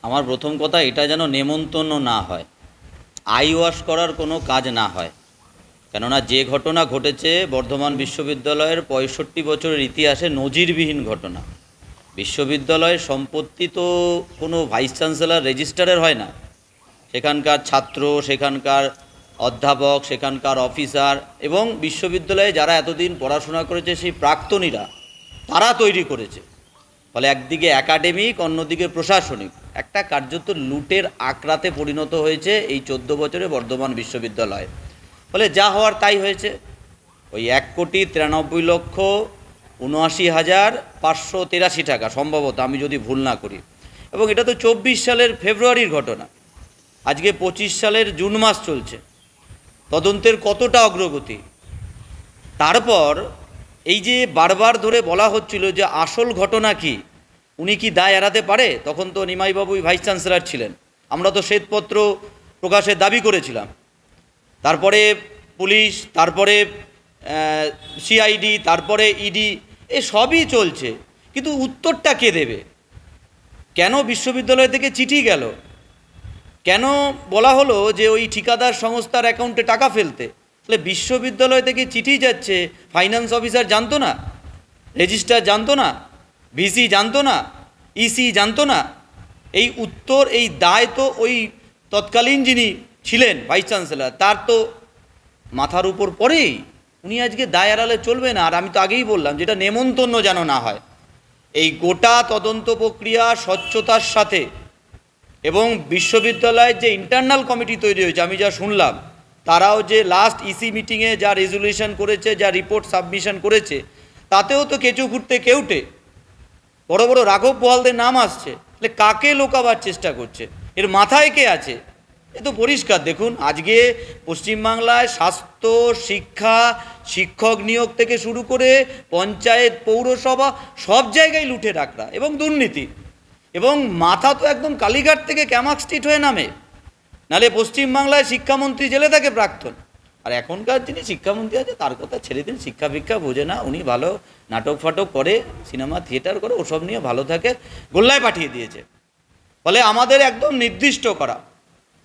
আমার প্রথম কথা এটা যেন নেমন্তন্ন না হয়, আই ওয়াশ করার কোনো কাজ না হয়। কেননা যে ঘটনা ঘটেছে বর্ধমান বিশ্ববিদ্যালয়ের ৬৫ বছরের ইতিহাসে নজিরবিহীন ঘটনা। বিশ্ববিদ্যালয়ের সম্পত্তি তো কোনো ভাইস চ্যান্সেলর রেজিস্টারের হয় না, সেখানকার ছাত্র, সেখানকার অধ্যাপক, সেখানকার অফিসার এবং বিশ্ববিদ্যালয়ে যারা এতদিন পড়াশোনা করেছে সেই প্রাক্তনীরা তারা তৈরি করেছে। ফলে একদিকে একাডেমিক, অন্যদিকে প্রশাসনিক একটা কার্যত লুটের আঁকড়াতে পরিণত হয়েছে এই ১৪ বছরে বর্ধমান বিশ্ববিদ্যালয়। ফলে যা হওয়ার তাই হয়েছে। ওই ১,৯৩,৭৯,৫৮৩ টাকা সম্ভবত, আমি যদি ভুল না করি, এবং এটা তো ২৪ সালের ফেব্রুয়ারির ঘটনা। আজকে ২৫ সালের জুন মাস চলছে। তদন্তের কতটা অগ্রগতি? তারপর এই যে বারবার ধরে বলা হচ্ছিল যে আসল ঘটনা কি, উনি কি দায় এড়াতে পারে? তখন তো নিমাইবাবুই ভাইস চ্যান্সেলর ছিলেন, আমরা তো শ্বেতপত্র প্রকাশের দাবি করেছিলাম। তারপরে পুলিশ, তারপরে সিআইডি, তারপরে ইডি, এ সবই চলছে, কিন্তু উত্তরটা কে দেবে? কেন বিশ্ববিদ্যালয় থেকে চিঠি গেল? কেন বলা হলো যে ওই ঠিকাদার সংস্থার অ্যাকাউন্টে টাকা ফেলতে? তাহলে বিশ্ববিদ্যালয় থেকে চিঠি যাচ্ছে, ফাইন্যান্স অফিসার জানতো না? রেজিস্ট্রার জানতো না? ভিসি জানতো না? ইসি জানতো না? এই উত্তর, এই দায় তো ওই তৎকালীন যিনি ছিলেন ভাইস চ্যান্সেলর তার তো মাথার উপর পড়েই। উনি আজকে দায় এড়ালে চলবে না। আর আমি তো আগেই বললাম যেটা নেমন্তন্ন যেন না হয়। এই গোটা তদন্ত প্রক্রিয়া স্বচ্ছতার সাথে, এবং বিশ্ববিদ্যালয়ের যে ইন্টারনাল কমিটি তৈরি হয়েছে, আমি যা শুনলাম তারাও যে লাস্ট ইসি মিটিংয়ে যা রেজুলেশন করেছে, যা রিপোর্ট সাবমিশন করেছে, তাতেও তো কেঁচো খুঁড়তে কেউটে বড় বড় রাঘব বোয়ালদের নাম আসছে। তাহলে কাকে লোকাবার চেষ্টা করছে? এর মাথায় কে আছে? এ তো পরিষ্কার। দেখুন, আজকে পশ্চিমবাংলায় স্বাস্থ্য, শিক্ষা, শিক্ষক নিয়োগ থেকে শুরু করে পঞ্চায়েত, পৌরসভা, সব জায়গায় লুটে রাখরা এবং দুর্নীতি, এবং মাথা তো একদম কালীঘাট থেকে ক্যামাক স্ট্রিট হয়ে নামে। নালে পশ্চিমবাংলায় শিক্ষামন্ত্রী জেলে থাকে প্রাক্তন, আর এখনকার যিনি শিক্ষামন্ত্রী আছে তার কথা ছেড়ে দিন, শিক্ষা ভিক্ষা বোঝে না, উনি ভালো নাটক ফাটক করে, সিনেমা থিয়েটার করে, ওসব নিয়ে ভালো থাকে, গোল্লায় পাঠিয়ে দিয়েছে। ফলে আমাদের একদম নির্দিষ্ট করা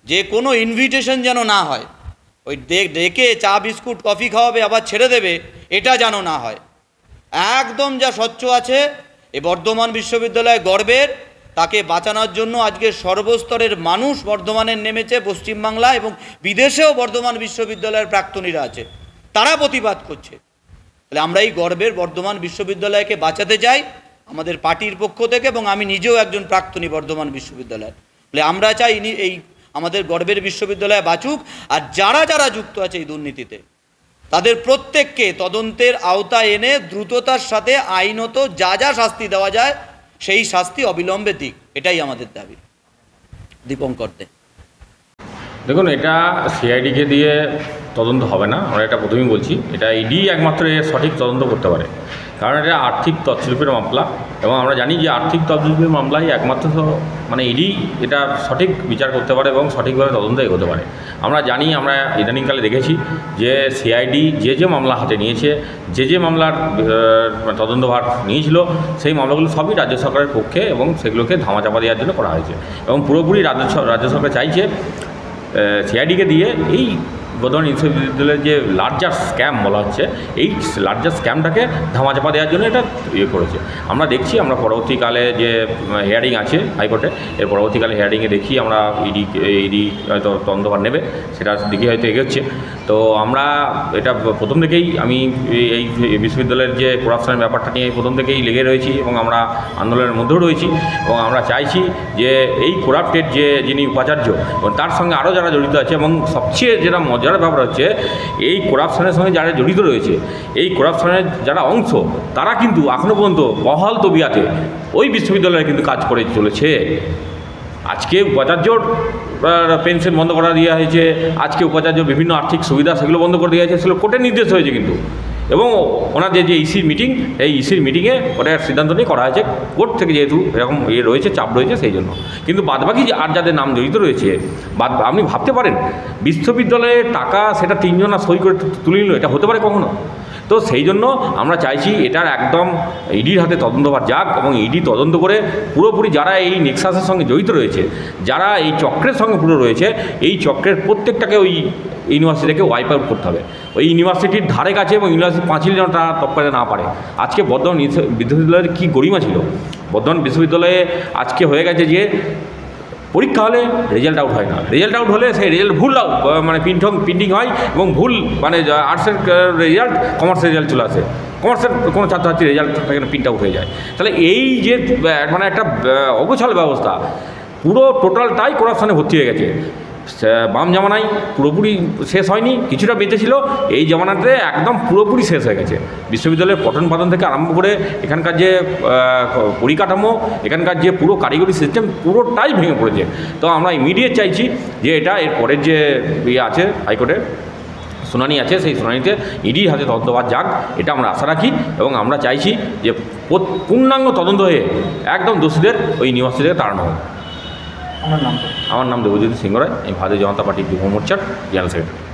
যে কোনো ইনভিটেশন যেন না হয়, ওই ডেকে চা বিস্কুট কফি খাওয়াবে আবার ছেড়ে দেবে, এটা যেন না হয়। একদম যা স্বচ্ছ আছে এ বর্ধমান বিশ্ববিদ্যালয় গর্বের, তাকে বাঁচানোর জন্য আজকে সর্বস্তরের মানুষ বর্ধমানের নেমেছে। পশ্চিমবাংলা এবং বিদেশেও বর্ধমান বিশ্ববিদ্যালয়ের প্রাক্তনীরা আছে, তারা প্রতিবাদ করছে। তাহলে আমরা এই গর্বের বর্ধমান বিশ্ববিদ্যালয়কে বাঁচাতে চাই আমাদের পার্টির পক্ষ থেকে, এবং আমি নিজেও একজন প্রাক্তনী বর্ধমান বিশ্ববিদ্যালয়। তাহলে আমরা চাই এই আমাদের গর্বের বিশ্ববিদ্যালয় বাঁচুক, আর যারা যারা যুক্ত আছে এই দুর্নীতিতে তাদের প্রত্যেককে তদন্তের আওতায় এনে দ্রুততার সাথে আইনত যা যা শাস্তি দেওয়া যায় সেই শাস্তি অবিলম্বে দিক, এটাই আমাদের দাবি। দীপঙ্কর দে। দেখুন, এটা সিআইডিকে দিয়ে তদন্ত হবে না, আমরা এটা প্রথমেই বলছি। এটা ইডি একমাত্র এর সঠিক তদন্ত করতে পারে, কারণ এটা আর্থিক তছরূপের মামলা, এবং আমরা জানি যে আর্থিক তছরূপের মামলায় একমাত্র ইডি এটা সঠিক বিচার করতে পারে এবং সঠিকভাবে তদন্ত এগোতে পারে। আমরা জানি, আমরা ইদানিংকালে দেখেছি যে সিআইডি যে মামলা হাতে নিয়েছে, যে মামলার তদন্তভার নিয়েছিল, সেই মামলাগুলো সবই রাজ্য সরকারের পক্ষে, এবং সেগুলোকে ধামাচাপা দেওয়ার জন্য করা হয়েছে। এবং পুরোপুরি রাজ্য সরকার চাইছে সিআইডিকে দিয়ে এই বর্ধমান বিশ্ববিদ্যালয়ের যে লার্জার স্ক্যাম বলা হচ্ছে, এই লার্জার স্ক্যামটাকে ধামাচাপা দেওয়ার জন্য এটা করেছে। আমরা দেখছি, আমরা পরবর্তীকালে যে হিয়ারিং আছে হাইকোর্টে, এর পরবর্তীকালে হিয়ারিংয়ে দেখি আমরা ইডি হয়তো তদন্তভার নেবে, সেটার দিকে হয়তো এগোচ্ছে। তো আমরা এটা প্রথম থেকেই, আমি এই বিশ্ববিদ্যালয়ের যে করাপশনের ব্যাপারটা নিয়ে প্রথম থেকেই লেগে রয়েছি, এবং আমরা আন্দোলনের মধ্যেও রয়েছি, এবং আমরা চাইছি যে এই করাপ্টেড যিনি উপাচার্য এবং তার সঙ্গে আরও যারা জড়িত আছে, এবং সবচেয়ে যেটা মজার ব্যাপার হচ্ছে এই করাপশনের সঙ্গে যারা জড়িত রয়েছে, এই করাপশনের যারা অংশ, তারা কিন্তু এখনও পর্যন্ত বহাল তবিয়াতে ওই বিশ্ববিদ্যালয়ে কিন্তু কাজ করে চলেছে। আজকে উপাচার্যর পেনশন বন্ধ করা দেওয়া হয়েছে, আজকে উপাচার্যর বিভিন্ন আর্থিক সুবিধা সেগুলো বন্ধ করে দেওয়া হয়েছে, সেগুলো কোর্টের নির্দেশ হয়েছে কিন্তু, এবং ওনাদের যে ইসির মিটিং, এই ইসির মিটিংয়ে ওটার সিদ্ধান্ত নিয়ে করা হয়েছে কোর্ট থেকে, যেহেতু এরকম রয়েছে, চাপ রয়েছে, সেই জন্য। কিন্তু বাদবাকি আর যাদের নাম জড়িত রয়েছে, আপনি ভাবতে পারেন বিশ্ববিদ্যালয়ের টাকা সেটা তিনজনা সই করে তুলে নিল, এটা হতে পারে কখনো? তো সেই জন্য আমরা চাইছি এটার একদম ইডির হাতে তদন্তভার যাক, এবং ইডি তদন্ত করে পুরোপুরি যারা এই নেক্সাসের সঙ্গে জড়িত রয়েছে, যারা এই চক্রের সঙ্গে পুরো রয়েছে, এই চক্রের প্রত্যেকটাকে ওই ইউনিভার্সিটিকে ওয়াইপ আউট করতে হবে। ওই ইউনিভার্সিটির ধারে কাছে এবং ইউনিভার্সিটির পাঁচিল যেন তারা টপকাতে না পারে। আজকে বর্ধমান বিশ্ববিদ্যালয়ের কী গরিমা ছিল, বর্ধমান বিশ্ববিদ্যালয়ে আজকে হয়ে গেছে যে পরীক্ষা হলে রেজাল্ট আউট হয় না, রেজাল্ট আউট হলে সেই রেজাল্ট ভুল মানে প্রিন্টিং হয়, এবং ভুল মানে আর্টসের রেজাল্ট কমার্সের রেজাল্ট চলে আসে, কমার্সের কোনো ছাত্রছাত্রীর রেজাল্ট এখানে প্রিন্ট আউট হয়ে যায়। তাহলে এই যে মানে একটা অগোছাল ব্যবস্থা, পুরো টোটালটাই করাপশনে ভর্তি হয়ে গেছে। বাম জামানায় পুরোপুরি শেষ হয়নি, কিছুটা বেঁচে ছিল, এই জামানাতে একদম পুরোপুরি শেষ হয়ে গেছে। বিশ্ববিদ্যালয়ের পঠন পাঠন থেকে আরম্ভ করে এখানকার যে পরিকাঠামো, এখানকার যে পুরো কারিগরি সিস্টেম পুরোটাই ভেঙে পড়েছে। তো আমরা ইমিডিয়েট চাইছি যে এটা এর পরের যে ইয়ে আছে হাইকোর্টের শুনানি আছে, সেই শুনানিতে ইডির হাতে তদন্তভার যাক, এটা আমরা আশা রাখি। এবং আমরা চাইছি যে পূর্ণাঙ্গ তদন্ত হয়ে একদম দোষীদের ওই ইউনিভার্সিটি থেকে তাড়ানো হোক। আমার নাম আমার নাম দেবজ্যোতি সিংহ রায়, আমি ভারতীয় জনতা পার্টির যুব মোর্চার জেনারেল সেক্রেটারি।